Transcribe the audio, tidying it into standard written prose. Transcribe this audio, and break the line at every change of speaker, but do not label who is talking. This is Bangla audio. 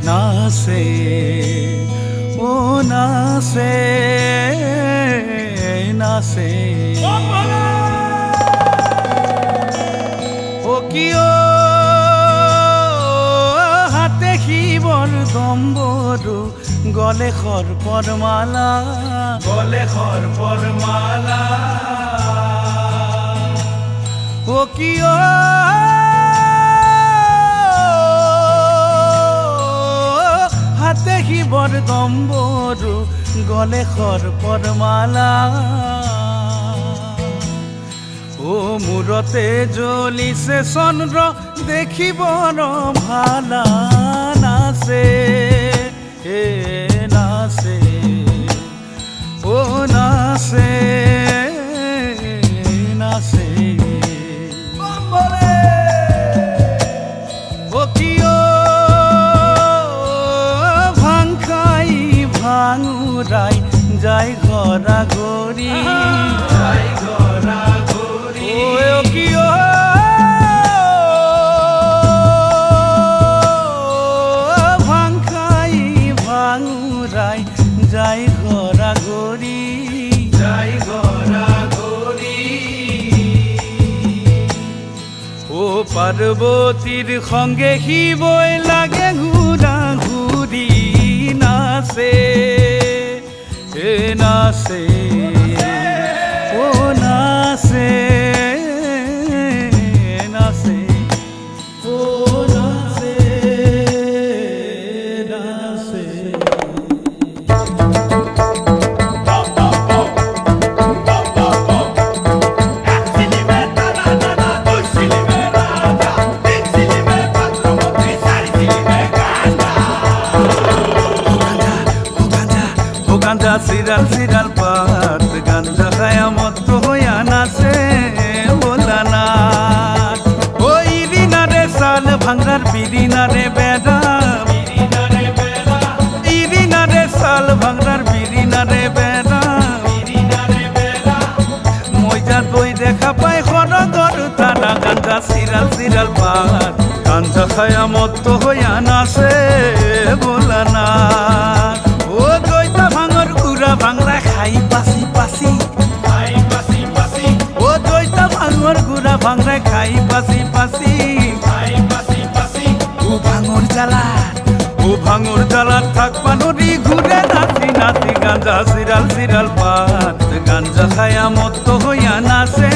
নাচে ও নাচে নাচে ও কিয় হাতে শিৱৰ দম্বৰু গলে সৰ্পৰ মালা গলে সৰ্পৰ মালা ও কিয় হাতে শিৱৰ দম্বৰু গলে সৰ্পৰ মালা ও মূৰতে জ্বলিছে চন্দ্ৰ দেখিবৰ ভালা নাচে হে নাচে ও নাচে নাচে ও কিয় ভাং খাই ভাঙুৰাই যায় ঘৰা ঘৰি যায় ঘৰা ঘৰি ও কিয় ভাং খাই ভাঙুৰাই যায় ঘৰা ঘৰি যায় ঘৰা ঘৰি ও পাৰ্বতীৰ সঙ্গে শিৱই লাগে ঘূৰা ঘূৰি নাচে এ নাচে ও নাচে নাচে ও নাচে নাচে গাঞ্জা সিরাল সিরাল পাত গাঞ্জা খায়া মত হইয়া নাচে ভোলানাথ ওই রিনারে সাল ভাঙরার বিরিনারে বেড়া ইরিনারে সাল ভাঙরার বিরিনারে বেড়া মইজার বই দেখা পাই খরগর তারা গাঞ্জা সিরাল সিরাল পাত গাঞ্জা খায়া মত হইয়া নাচে ভোলানাথ ও দইটা ভাঙর গুড়া ভাঙরা খাই পাসি পাসি খাই পাসি পাসি ও দইটা ভাঙর গুড়া ভাঙরা খাই পাসি পাসি খাই পাসি পাসি ও ভাঙর জ্বালা থাকবা নদী ঘুরে নাচি নাচি গাঞ্জা সিরাল সিরাল পাত গাঞ্জা খায়া মত হইয়া নাচে